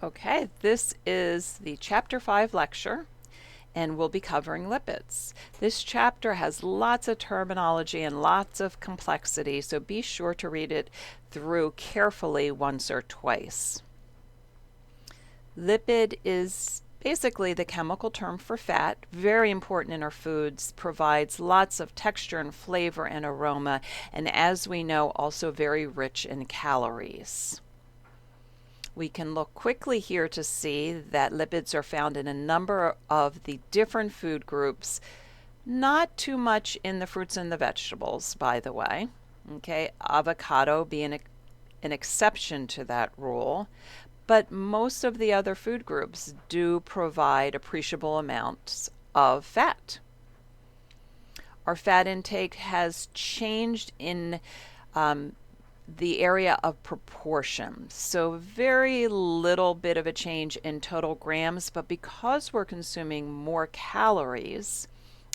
Okay, this is the Chapter 5 lecture, and we'll be covering lipids. This chapter has lots of terminology and lots of complexity, so be sure to read it through carefully once or twice. Lipid is basically the chemical term for fat, very important in our foods, provides lots of texture and flavor and aroma, and as we know, also very rich in calories. We can look quickly here to see that lipids are found in a number of the different food groups, not too much in the fruits and the vegetables, by the way. Okay, avocado being an exception to that rule, but most of the other food groups do provide appreciable amounts of fat. Our fat intake has changed in the area of proportion. So very little bit of a change in total grams, but because we're consuming more calories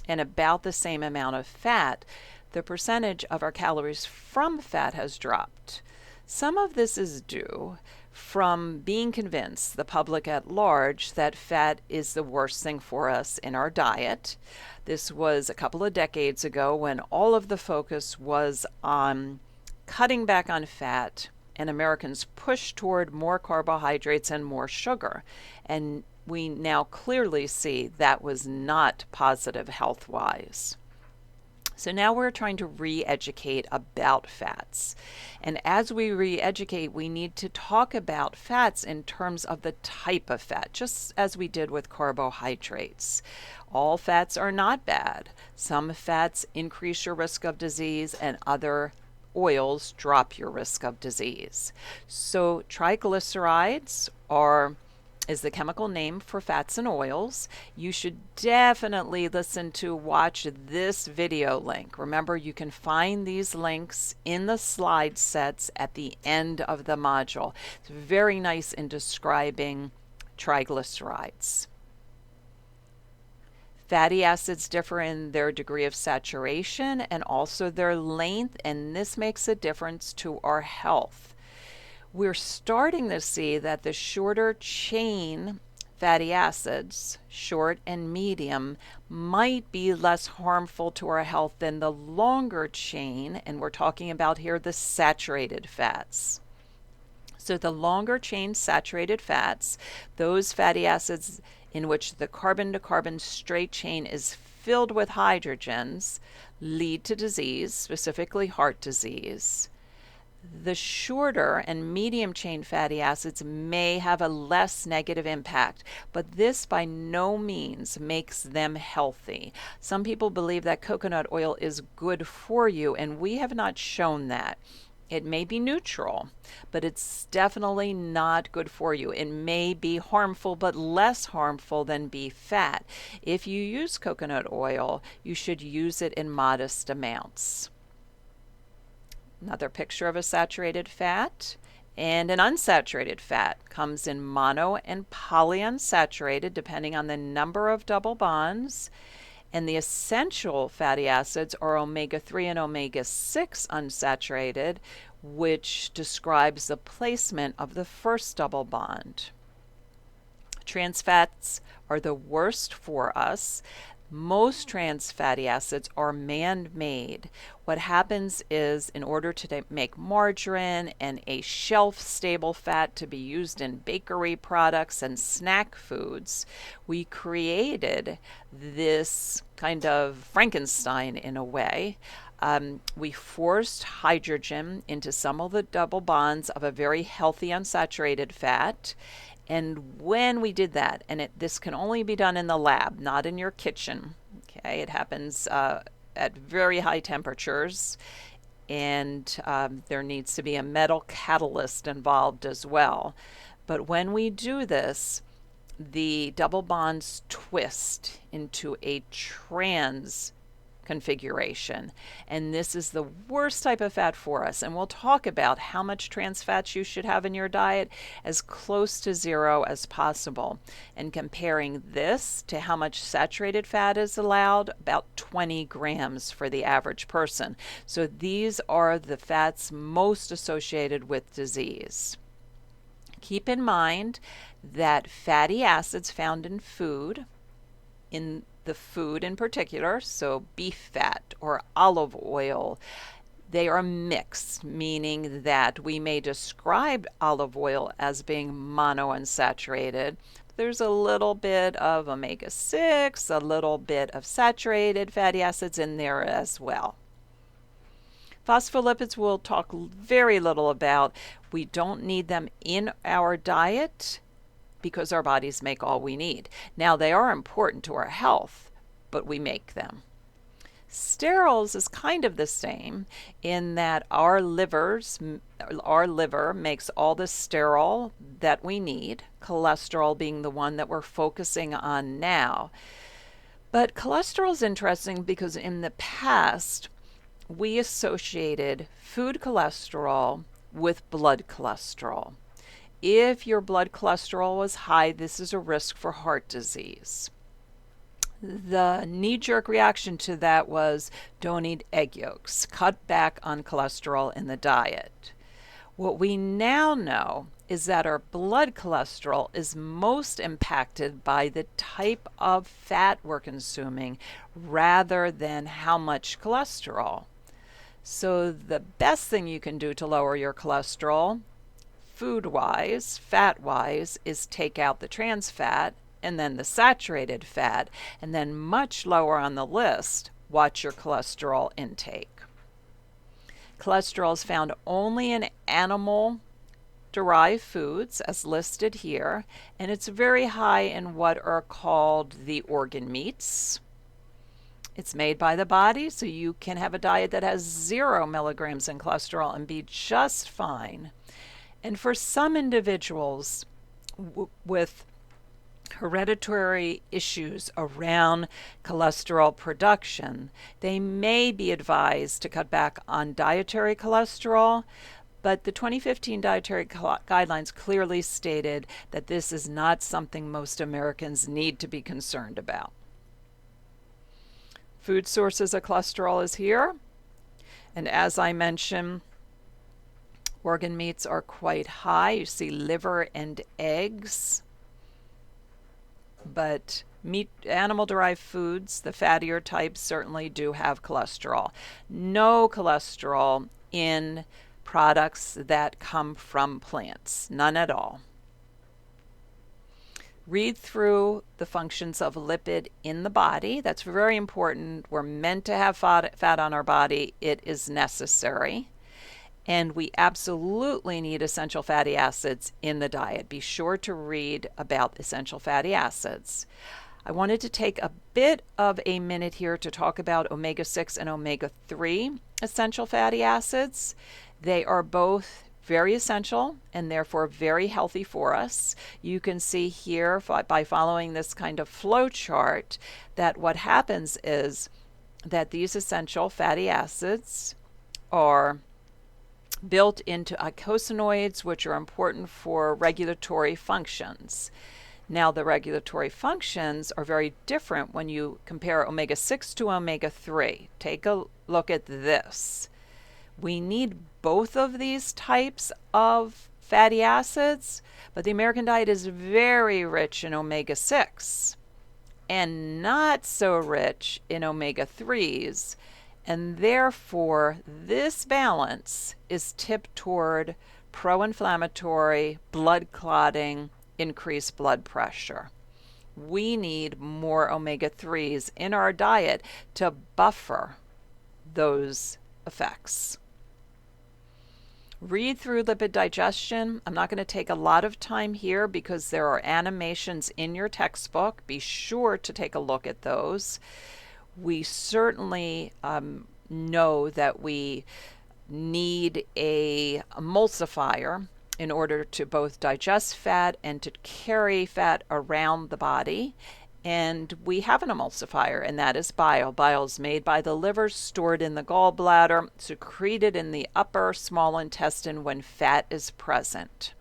and about the same amount of fat, the percentage of our calories from fat has dropped. Some of this is due from being convinced, the public at large, that fat is the worst thing for us in our diet. This was a couple of decades ago when all of the focus was on cutting back on fat, and Americans pushed toward more carbohydrates and more sugar. And we now clearly see that was not positive health-wise. So now we're trying to re-educate about fats. And as we re-educate, we need to talk about fats in terms of the type of fat, just as we did with carbohydrates. All fats are not bad. Some fats increase your risk of disease, and other oils drop your risk of disease. So triglycerides is the chemical name for fats and oils. You should definitely watch this video link. Remember, you can find these links in the slide sets at the end of the module. It's very nice in describing triglycerides. Fatty acids differ in their degree of saturation and also their length, and this makes a difference to our health. We're starting to see that the shorter chain fatty acids, short and medium, might be less harmful to our health than the longer chain, and we're talking about here the saturated fats. So the longer chain saturated fats, those fatty acids in which the carbon-to-carbon straight chain is filled with hydrogens, lead to disease, specifically heart disease. The shorter and medium chain fatty acids may have a less negative impact, but this by no means makes them healthy. Some people believe that coconut oil is good for you, and we have not shown that. It may be neutral, but it's definitely not good for you. It may be harmful, but less harmful than beef fat. If you use coconut oil, you should use it in modest amounts. Another picture of a saturated fat. And an unsaturated fat comes in mono and polyunsaturated, depending on the number of double bonds. And the essential fatty acids are omega-3 and omega-6 unsaturated, which describes the placement of the first double bond. Trans fats are the worst for us. Most trans fatty acids are man-made. What happens is, in order to make margarine and a shelf-stable fat to be used in bakery products and snack foods, we created this kind of Frankenstein in a way. We forced hydrogen into some of the double bonds of a very healthy unsaturated fat. And when we did that, and this can only be done in the lab, not in your kitchen, okay? It happens at very high temperatures, and there needs to be a metal catalyst involved as well. But when we do this, the double bonds twist into a trans configuration, and this is the worst type of fat for us. And we'll talk about how much trans fats you should have in your diet as close to zero as possible, and comparing this to how much saturated fat is allowed, about 20 grams for the average person. So these are the fats most associated with disease. Keep in mind that fatty acids found in food, in the food in particular, so beef fat or olive oil, they are mixed, meaning that we may describe olive oil as being monounsaturated. There's a little bit of omega-6, a little bit of saturated fatty acids in there as well. Phospholipids we'll talk very little about. We don't need them in our diet because our bodies make all we need. Now, they are important to our health, but we make them. Sterols is kind of the same in that our liver makes all the sterol that we need, cholesterol being the one that we're focusing on now. But cholesterol is interesting because in the past, we associated food cholesterol with blood cholesterol. If your blood cholesterol was high, this is a risk for heart disease. The knee-jerk reaction to that was don't eat egg yolks, cut back on cholesterol in the diet. What we now know is that our blood cholesterol is most impacted by the type of fat we're consuming rather than how much cholesterol. So the best thing you can do to lower your cholesterol, food-wise, fat-wise, is take out the trans fat and then the saturated fat, and then much lower on the list, watch your cholesterol intake. Cholesterol is found only in animal-derived foods, as listed here, and it's very high in what are called the organ meats. It's made by the body, so you can have a diet that has 0 milligrams in cholesterol and be just fine. And for some individuals with hereditary issues around cholesterol production, they may be advised to cut back on dietary cholesterol, but the 2015 dietary guidelines clearly stated that this is not something most Americans need to be concerned about. Food sources of cholesterol is here, and as I mentioned, organ meats are quite high. You see liver and eggs. But animal-derived foods, the fattier types, certainly do have cholesterol. No cholesterol in products that come from plants, none at all. Read through the functions of lipid in the body. That's very important. We're meant to have fat on our body. It is necessary. And we absolutely need essential fatty acids in the diet. Be sure to read about essential fatty acids. I wanted to take a bit of a minute here to talk about omega-6 and omega-3 essential fatty acids. They are both very essential and therefore very healthy for us. You can see here by following this kind of flow chart that what happens is that these essential fatty acids are built into eicosanoids, which are important for regulatory functions. Now, the regulatory functions are very different when you compare omega-6 to omega-3. Take a look at this. We need both of these types of fatty acids, but the American diet is very rich in omega-6 and not so rich in omega-3s. And therefore, this balance is tipped toward pro-inflammatory, blood clotting, increased blood pressure. We need more omega-3s in our diet to buffer those effects. Read through lipid digestion. I'm not going to take a lot of time here because there are animations in your textbook. Be sure to take a look at those. We certainly know that we need a emulsifier in order to both digest fat and to carry fat around the body. And we have an emulsifier, and that is bile. Bile is made by the liver, stored in the gallbladder, secreted in the upper small intestine when fat is present.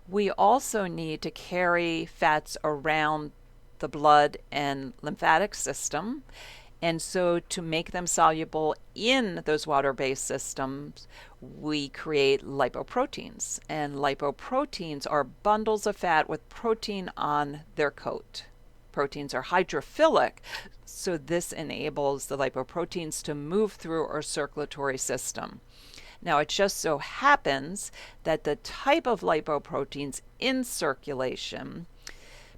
We also need to carry fats around the blood and lymphatic system, And so to make them soluble in those water-based systems, we create lipoproteins. And lipoproteins are bundles of fat with protein on their coat. Proteins are hydrophilic, so this enables the lipoproteins to move through our circulatory system. Now, it just so happens that the type of lipoproteins in circulation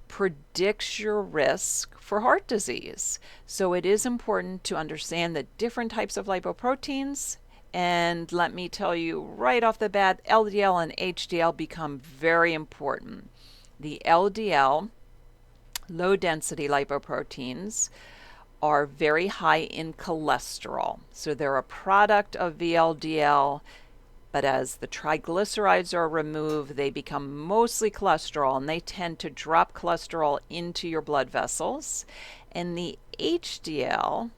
predicts your risk for heart disease. So it is important to understand the different types of lipoproteins. And let me tell you right off the bat, LDL and HDL become very important. The LDL, low density lipoproteins, are very high in cholesterol. So they're a product of VLDL, but as the triglycerides are removed, they become mostly cholesterol, and they tend to drop cholesterol into your blood vessels. And the HDL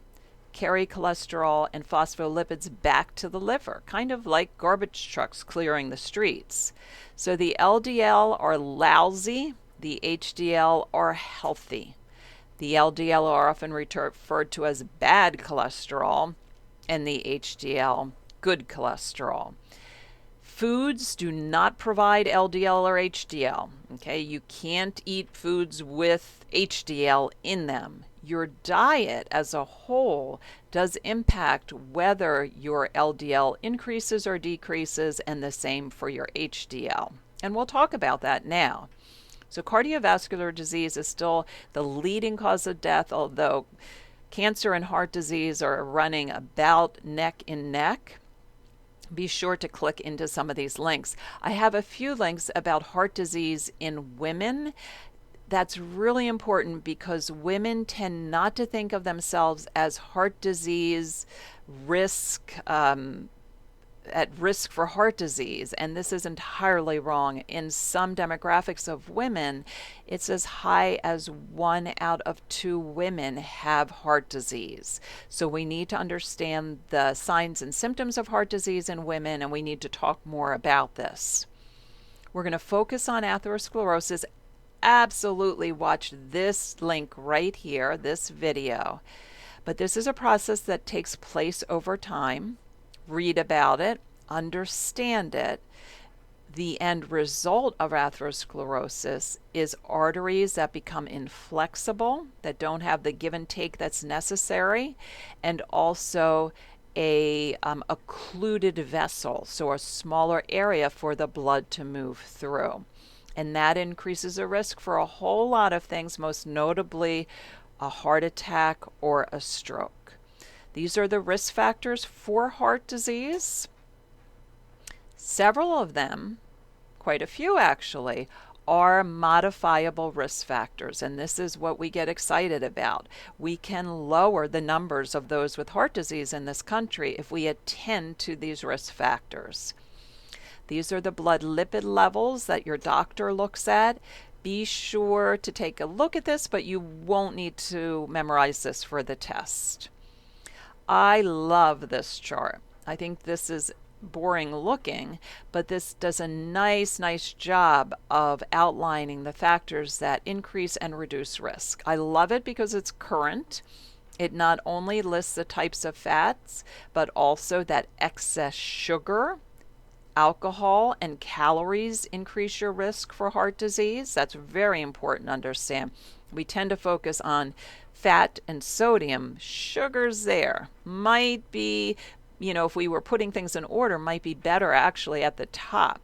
carry cholesterol and phospholipids back to the liver, kind of like garbage trucks clearing the streets. So the LDL are lousy, the HDL are healthy. The LDL are often referred to as bad cholesterol, and the HDL, good cholesterol. Foods do not provide LDL or HDL. Okay, you can't eat foods with HDL in them. Your diet as a whole does impact whether your LDL increases or decreases, and the same for your HDL. And we'll talk about that now. So cardiovascular disease is still the leading cause of death, although cancer and heart disease are running about neck and neck. Be sure to click into some of these links. I have a few links about heart disease in women. That's really important because women tend not to think of themselves as heart disease at risk for heart disease, and this is entirely wrong. In some demographics of women, it's as high as 1 out of 2 women have heart disease. So we need to understand the signs and symptoms of heart disease in women, and we need to talk more about this. We're going to focus on atherosclerosis. Absolutely watch this link right here, this video. But this is a process that takes place over time. Read about it, understand it. The end result of atherosclerosis is arteries that become inflexible, that don't have the give and take that's necessary, and also a occluded vessel, so a smaller area for the blood to move through. And that increases the risk for a whole lot of things, most notably a heart attack or a stroke. These are the risk factors for heart disease. Several of them, quite a few actually, are modifiable risk factors, and this is what we get excited about. We can lower the numbers of those with heart disease in this country if we attend to these risk factors. These are the blood lipid levels that your doctor looks at. Be sure to take a look at this, but you won't need to memorize this for the test. I love this chart. I think this is boring looking, but this does a nice job of outlining the factors that increase and reduce risk. I love it because it's current. It not only lists the types of fats, but also that excess sugar, alcohol, and calories increase your risk for heart disease. That's very important to understand. We tend to focus on fat and sodium. Sugars there might be, if we were putting things in order, might be better actually at the top.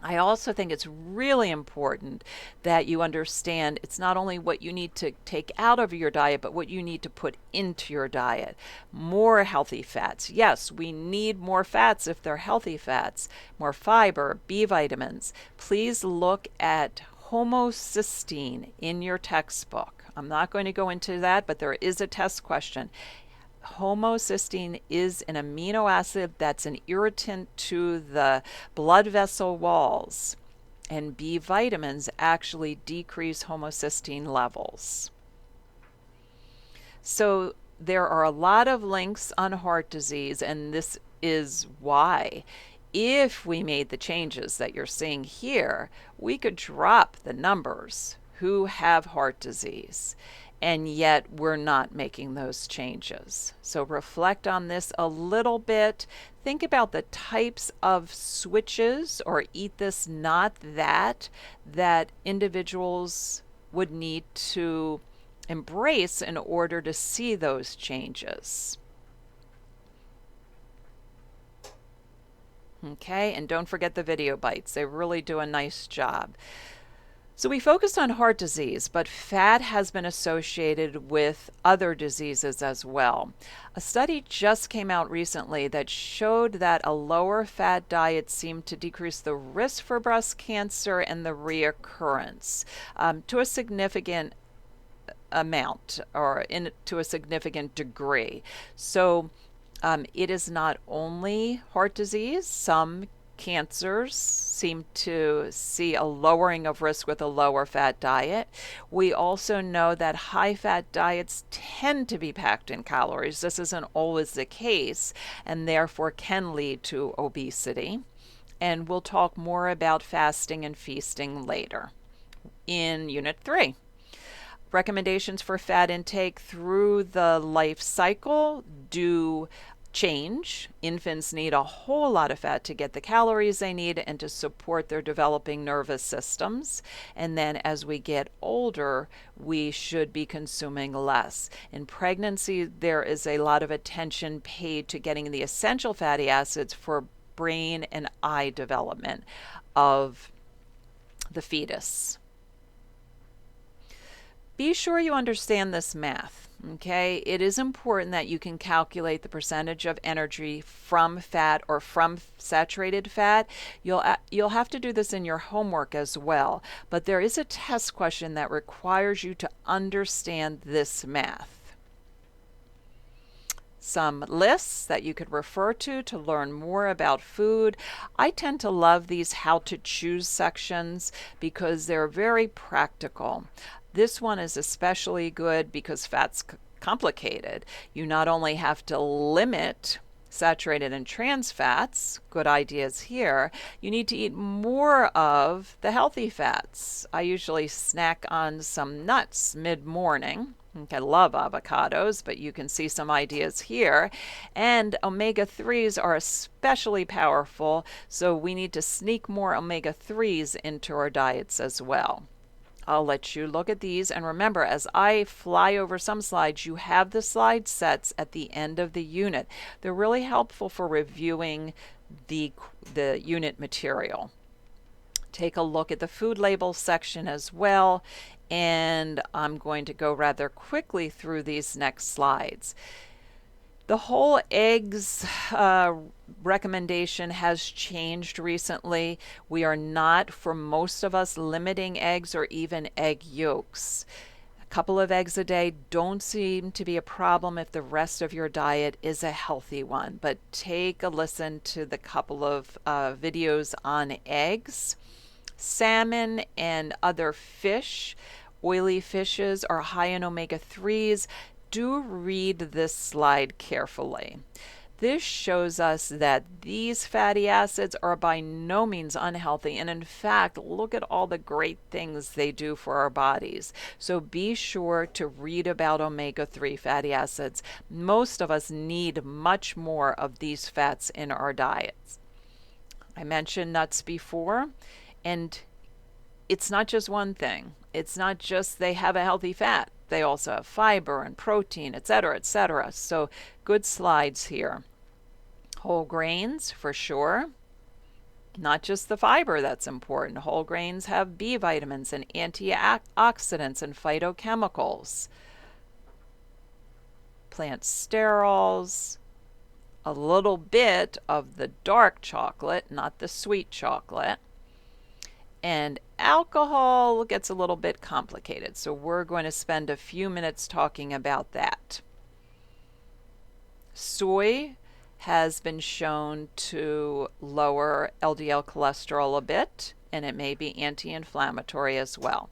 I also think it's really important that you understand it's not only what you need to take out of your diet, but what you need to put into your diet. More healthy fats. Yes, we need more fats if they're healthy fats. More fiber, B vitamins. Please look at homocysteine in your textbook. I'm not going to go into that, but there is a test question. Homocysteine is an amino acid that's an irritant to the blood vessel walls, and B vitamins actually decrease homocysteine levels. So there are a lot of links on heart disease, and this is why. If we made the changes that you're seeing here, we could drop the numbers who have heart disease. and yet we're not making those changes. So reflect on this a little bit. Think about the types of switches or eat this, not that, that individuals would need to embrace in order to see those changes. Okay, and don't forget the video bites. They really do a nice job. So we focused on heart disease, but fat has been associated with other diseases as well. A study just came out recently that showed that a lower fat diet seemed to decrease the risk for breast cancer and the reoccurrence to a significant amount, or to a significant degree. So it is not only heart disease. Some cancers seem to see a lowering of risk with a lower fat diet. We also know that high fat diets tend to be packed in calories. This isn't always the case, and therefore can lead to obesity. And we'll talk more about fasting and feasting later in Unit 3. Recommendations for fat intake through the life cycle do change. Infants need a whole lot of fat to get the calories they need and to support their developing nervous systems. And then as we get older, we should be consuming less. In pregnancy, there is a lot of attention paid to getting the essential fatty acids for brain and eye development of the fetus. Be sure you understand this math, okay? It is important that you can calculate the percentage of energy from fat or from saturated fat. You'll have to do this in your homework as well, but there is a test question that requires you to understand this math. Some lists that you could refer to learn more about food. I tend to love these how to choose sections because they're very practical. This one is especially good because fat's complicated. You not only have to limit saturated and trans fats, good ideas here, you need to eat more of the healthy fats. I usually snack on some nuts mid-morning. I love avocados, but you can see some ideas here. And omega-3s are especially powerful, so we need to sneak more omega-3s into our diets as well. I'll let you look at these, and remember, as I fly over some slides, you have the slide sets at the end of the unit. They're really helpful for reviewing the unit material. Take a look at the food labels section as well, and I'm going to go rather quickly through these next slides. The whole eggs recommendation has changed recently. We are not, for most of us, limiting eggs or even egg yolks. A couple of eggs a day don't seem to be a problem if the rest of your diet is a healthy one, but take a listen to the couple of videos on eggs. Salmon and other fish, oily fishes, are high in omega-3s. Do read this slide carefully. This shows us that these fatty acids are by no means unhealthy, and in fact, look at all the great things they do for our bodies. So be sure to read about omega-3 fatty acids. Most of us need much more of these fats in our diets. I mentioned nuts before, and it's not just one thing. It's not just they have a healthy fat. They also have fiber and protein, etc., etc. So good slides here. Whole grains, for sure. Not just the fiber that's important. Whole grains have B vitamins and antioxidants and phytochemicals. Plant sterols. A little bit of the dark chocolate, not the sweet chocolate. And alcohol gets a little bit complicated, so we're going to spend a few minutes talking about that. Soy has been shown to lower LDL cholesterol a bit, and it may be anti-inflammatory as well.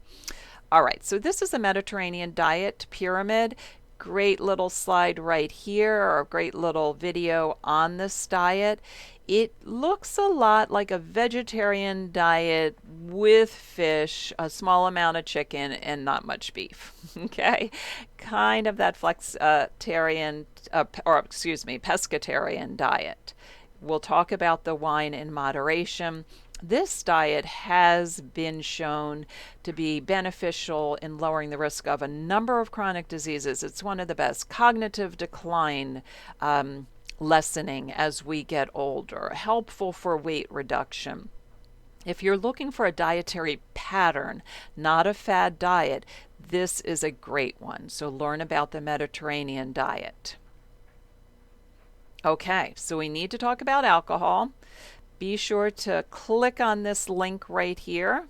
All right, so this is the Mediterranean diet pyramid. great little slide right here, or a great little video on this diet. It looks a lot like a vegetarian diet with fish, a small amount of chicken, and not much beef. Okay, kind of that pescatarian diet. We'll talk about the wine in moderation. This diet has been shown to be beneficial in lowering the risk of a number of chronic diseases. It's one of the best. Cognitive decline lessening as we get older, helpful for weight reduction. If you're looking for a dietary pattern, not a fad diet, this is a great one. So learn about the Mediterranean diet. Okay, so we need to talk about alcohol. Be sure to click on this link right here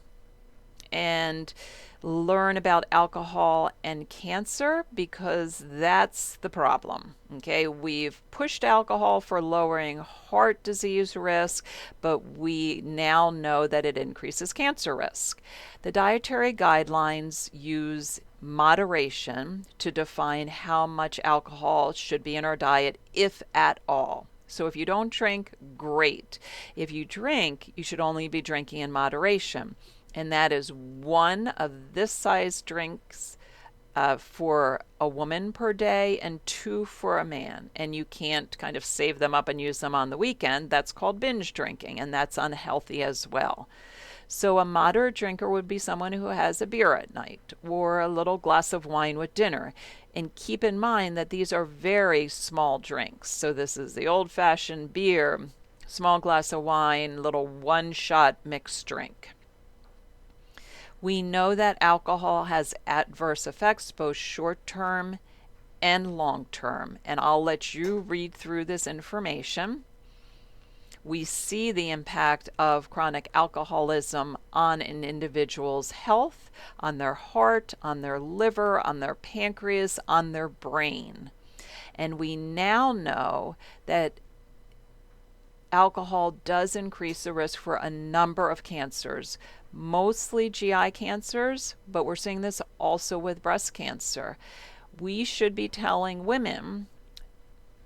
and learn about alcohol and cancer, because that's the problem. Okay, we've pushed alcohol for lowering heart disease risk, but we now know that it increases cancer risk. The dietary guidelines use moderation to define how much alcohol should be in our diet, if at all. So if you don't drink, great. If you drink, you should only be drinking in moderation. And that is one of this size drinks for a woman per day and 2 for a man. And you can't kind of save them up and use them on the weekend. That's called binge drinking, and that's unhealthy as well. So a moderate drinker would be someone who has a beer at night or a little glass of wine with dinner. And keep in mind that these are very small drinks. So this is the old-fashioned beer, small glass of wine, little one-shot mixed drink. We know that alcohol has adverse effects, both short-term and long-term. And I'll let you read through this information. We see the impact of chronic alcoholism on an individual's health, on their heart, on their liver, on their pancreas, on their brain. And we now know that alcohol does increase the risk for a number of cancers, mostly GI cancers, but we're seeing this also with breast cancer. We should be telling women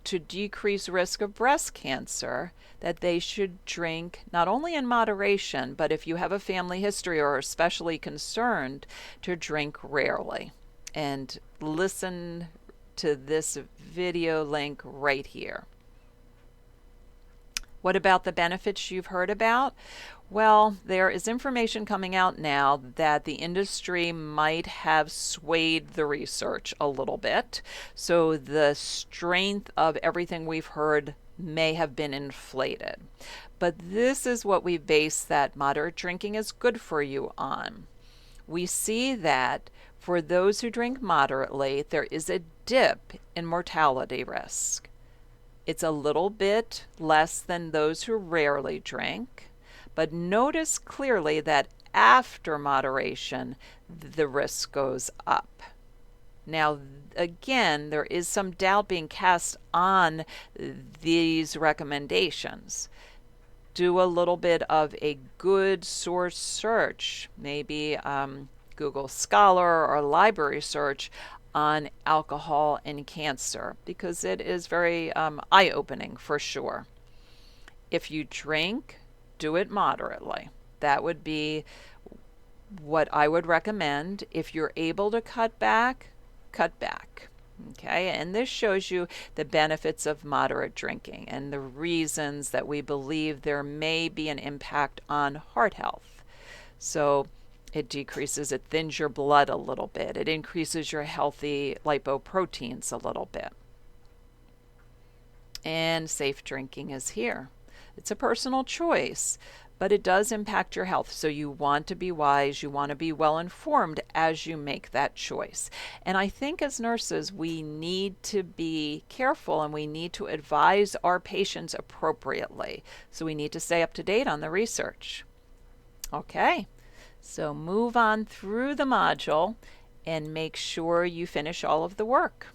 to decrease risk of breast cancer that they should drink not only in moderation, but if you have a family history or are especially concerned, to drink rarely. And listen to this video link right here. What about the benefits you've heard about? Well, there is information coming out now that the industry might have swayed the research a little bit. So the strength of everything we've heard may have been inflated. But this is what we base that moderate drinking is good for you on. We see that for those who drink moderately, there is a dip in mortality risk. It's a little bit less than those who rarely drink, but notice clearly that after moderation, the risk goes up. Now, again, there is some doubt being cast on these recommendations. Do a little bit of a good source search, maybe Google Scholar or library search on alcohol and cancer, because it is very eye-opening for sure. If you drink, do it moderately. That would be what I would recommend. If you're able to cut back, cut back. Okay, and this shows you the benefits of moderate drinking and the reasons that we believe there may be an impact on heart health. So it decreases, it thins your blood a little bit. It increases your healthy lipoproteins a little bit. And safe drinking is here. It's a personal choice, but it does impact your health. So you want to be wise, you want to be well informed as you make that choice. And I think as nurses, we need to be careful and we need to advise our patients appropriately. So we need to stay up to date on the research. Okay. So move on through the module and make sure you finish all of the work.